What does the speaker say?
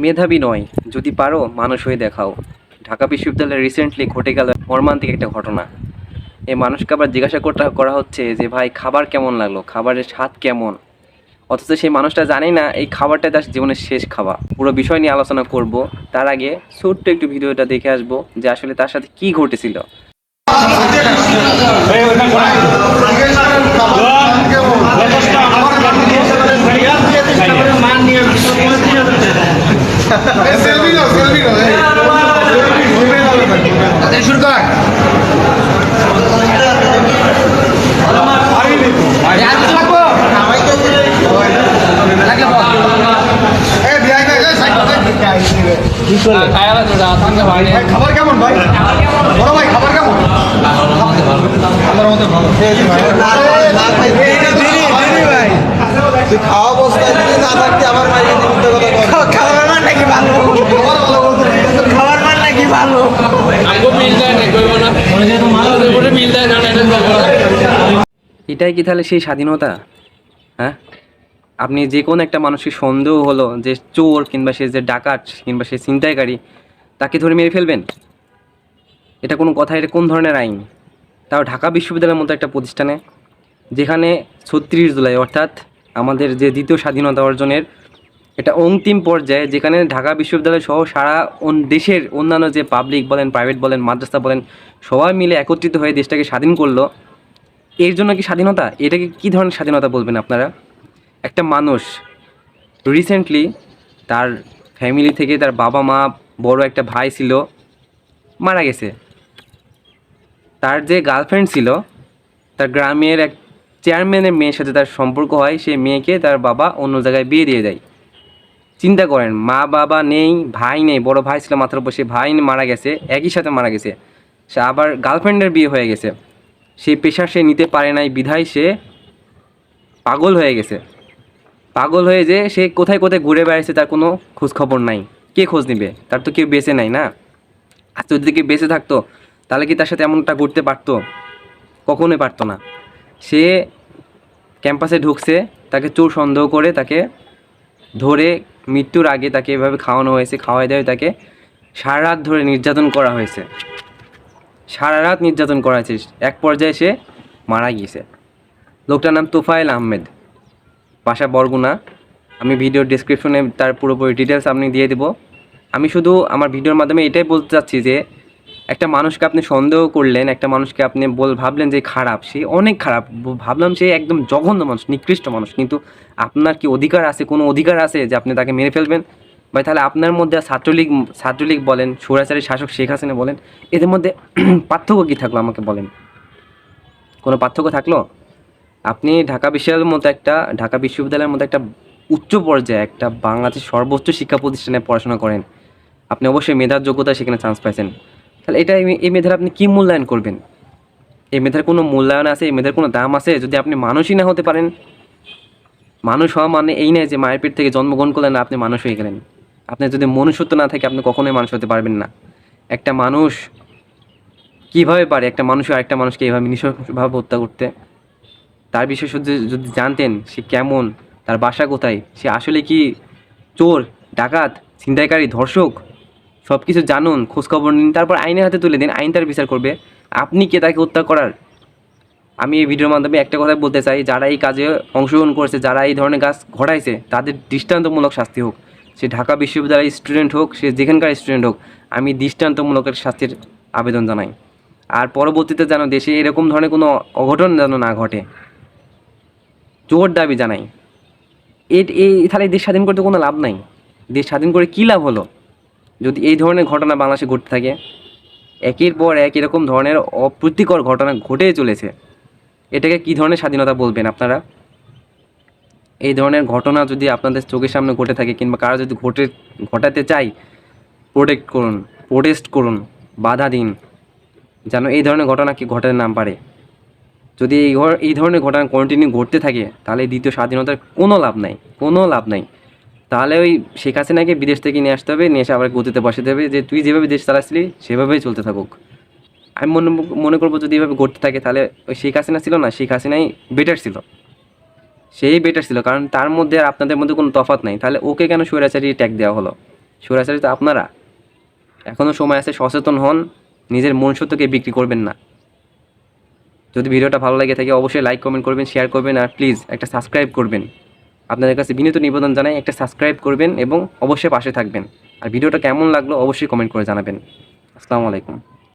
মেধাবী নয়, যদি পারো মানুষ হয়ে দেখাও। ঢাকা বিশ্ববিদ্যালয়ে রিসেন্টলি ঘটে গেল মর্মান্তিক একটা ঘটনা। এই মানুষকে আবার জিজ্ঞাসা করা হচ্ছে যে ভাই খাবার কেমন লাগলো, খাবারের স্বাদ কেমন, অথচ সেই মানুষটা জানেই না এই খাবারটা তার জীবনের শেষ খাওয়া। পুরো বিষয় নিয়ে আলোচনা করব, তার আগে ছোট্ট একটু ভিডিওটা দেখে আসবো যে আসলে তার সাথে কি ঘটেছিল। খাবার কেমন ভাই? বড় ভাই খাবার কেমন? আমার মতো ভালো। খাওয়া অবস্থায় যদি না থাকতে আমার মায়ের খাবার মান নাকি ভালো, খাবার মান নাকি ভালো। এটাই কি তাহলে সেই স্বাধীনতা? হ্যাঁ, আপনি যে কোনো একটা মানুষের সন্দেহ হলো যে চোর কিংবা সে যে ডাকাত কিংবা সে ছিনতাইকারী, তাকে ধরে মেরে ফেলবেন? এটা কোনো কথা? এটা কোন ধরনের আইন? তাও ঢাকা বিশ্ববিদ্যালয়ের মতো একটা প্রতিষ্ঠানে, যেখানে 36 জুলাই অর্থাৎ আমাদের যে দ্বিতীয় স্বাধীনতা অর্জনের এটা অন্তিম পর্যায়ে, যেখানে ঢাকা বিশ্ববিদ্যালয় সহ সারা দেশের অন্যান্য যে পাবলিক বলেন, প্রাইভেট বলেন, মাদ্রাসা বলেন, সবাই মিলে একত্রিত হয়ে দেশটাকে স্বাধীন করলো। এর জন্য কি স্বাধীনতা? এটাকে কী ধরনের স্বাধীনতা বলবেন আপনারা? একটা মানুষ রিসেন্টলি তার ফ্যামিলি থেকে তার বাবা মা, বড় একটা ভাই ছিল, মারা গেছে। তার যে গার্লফ্রেন্ড ছিল, তার গ্রামের এক চেয়ারম্যানের মেয়ের সাথে তার সম্পর্ক হয়, সেই মেয়েকে তার বাবা অন্য জায়গায় বিয়ে দিয়ে দেয়। চিন্তা করেন, মা বাবা নেই, ভাই নেই, বড় ভাই ছিল মাথার উপর, সে ভাই মারা গেছে, একই সাথে মারা গেছে। সে আবার গার্লফ্রেন্ডের বিয়ে হয়ে গেছে, সেই পেশা সে নিতে পারে নাই বিধায় সে পাগল হয়ে গেছে। পাগল হয়ে যে সে কোথায় কোথায় ঘুরে বেড়াচ্ছে, তার কোনো খোঁজ খবর নাই। কে খোঁজ নিবে? তার তো কেউ বেঁচে নাই না। আর যদি কেউ বেঁচে থাকতো তাহলে কি তার সাথে এমনটা ঘুরতে পারতো? কখনোই পারতো না। সে ক্যাম্পাসে ঢুকছে, তাকে চোর সন্দেহ করে তাকে ধরে মৃত্যুর আগে তাকে এভাবে খাওয়ানো হয়েছে, খাওয়াই দেওয়া তাকে সারা রাত ধরে নির্যাতন করা হয়েছে, সারা রাত নির্যাতন করা হয়েছে। এক পর্যায়ে সে মারা গিয়েছে। লোকটার নাম তোফায়েল আহমেদ, বাসা বরগুনা। আমি ভিডিওর ডেসক্রিপশনে তার পুরোপুরি ডিটেলস আপনি দিয়ে দেবো। আমি শুধু আমার ভিডিওর মাধ্যমে এটাই বলতে চাচ্ছি যে একটা মানুষকে আপনি সন্দেহ করলেন, একটা মানুষকে আপনি ভাবলেন যে খারাপ, সে অনেক খারাপ, ভাবলাম সে একদম জঘন্য মানুষ, নিকৃষ্ট মানুষ, কিন্তু আপনার কি অধিকার আছে, কোনো অধিকার আছে যে আপনি তাকে মেরে ফেলবেন? ভাই তাহলে আপনার মধ্যে ছাত্রলীগ বলেন, স্বৈরাচারী শাসক শেখ হাসিনা বলেন, এদের মধ্যে পার্থক্য কী থাকলো আমাকে বলেন? কোনো পার্থক্য থাকলো? আপনি ঢাকা বিশ্ববিদ্যালয়ের মতো একটা উচ্চ পর্যায়ে, একটা বাংলাদেশের সর্বোচ্চ শিক্ষা প্রতিষ্ঠানে পড়াশোনা করেন, আপনি অবশ্যই মেধার যোগ্যতা সেখানে চান্স পাইছেন। তাহলে এই মেধার আপনি কী মূল্যায়ন করবেন? এই মেধার কোনো মূল্যায়ন আছে? এই মেধার কোনো দাম আছে যদি আপনি মানুষই না হতে পারেন? মানুষ হওয়া মানে এই নয় যে মায়ের পেট থেকে জন্মগ্রহণ করলেন আপনি মানুষ হয়ে গেলেন। আপনার যদি মনুষ্যত্ব না থাকে আপনি কখনোই মানুষ হতে পারবেন না। একটা মানুষ কীভাবে পারে একটা মানুষ আরেকটা মানুষকে এইভাবে নৃশংসভাবে হত্যা করতে? তার বিষয়ে যদি জানতেন, সে কেমন, তার বাসা কোথায়, সে আসলে কি চোর, ডাকাত, ছিনতাইকারী, ধর্ষক, সব কিছু জানুন, খোঁজখবর নিন, তারপর আইনের হাতে তুলে দিন, আইন তার বিচার করবে। আপনি কে তাকে হত্যা করার? আমি এই ভিডিওর মাধ্যমে একটা কথা বলতে চাই, যারা এই কাজে অংশগ্রহণ করেছে, যারা এই ধরনের কাজ ঘটাইছে, তাদের দৃষ্টান্তমূলক শাস্তি হোক। সে ঢাকা বিশ্ববিদ্যালয়ের স্টুডেন্ট হোক, সে যেখানকার স্টুডেন্ট হোক, আমি দৃষ্টান্তমূলক শাস্তির আবেদন জানাই। আর পরবর্তীতে যেন দেশে এরকম ধরনের কোনো অঘটন যেন না ঘটে, জোর দাবি জানাই। তাহলে দেশ স্বাধীন করতে কোনো লাভ নাই। দেশ স্বাধীন করে কী লাভ হলো যদি এই ধরনের ঘটনা বাংলাদেশে ঘটতে থাকে? একের পর এক এরকম ধরনের অপ্রীতিকর ঘটনা ঘটেই চলেছে। এটাকে কী ধরনের স্বাধীনতা বলবেন আপনারা? এই ধরনের ঘটনা যদি আপনাদের চোখের সামনে ঘটে থাকে, কিংবা কারো যদি ঘটাতে চাই, প্রোটেস্ট করুন, বাধা দিন, যেন এই ধরনের ঘটনা কি ঘটাতে না পারে। যদি এই ধরনের ঘটনা কন্টিনিউ ঘটতে থাকে তাহলে দ্বিতীয় স্বাধীনতার কোনো লাভ নাই। তাহলে ওই শেখ হাসিনাকে বিদেশ থেকে নিয়ে আসতে হবে, নিয়ে এসে আবার গতিতে বসাতে হবে যে তুই যেভাবে দেশ চালাচ্ছিলি সেভাবেই চলতে থাকুক। আমি মনে করবো যদি এভাবে ঘটতে থাকে তাহলে ওই শেখ হাসিনা ছিল না, শেখ হাসিনাই বেটার ছিল, সেই বেটার ছিল, কারণ তার মধ্যে আর আপনাদের মধ্যে কোনো তফাৎ নাই। তাহলে ওকে কেন স্বৈরাচারী ট্যাগ দেওয়া হলো? স্বৈরাচারী তো আপনারা। এখনও সময় আছে, সচেতন হন, নিজের মনুষ্যত্বকে বিক্রি করবেন না। যদি ভিডিওটা ভালো লাগে থাকে অবশ্যই লাইক কমেন্ট করবেন, শেয়ার করবেন, আর প্লিজ একটা সাবস্ক্রাইব করবেন। আপনাদের কাছে বিনীত নিবেদন জানাই, একটা সাবস্ক্রাইব করবেন এবং অবশ্যই পাশে থাকবেন। আর ভিডিওটা কেমন লাগলো অবশ্যই কমেন্ট করে জানাবেন। আসসালামু আলাইকুম।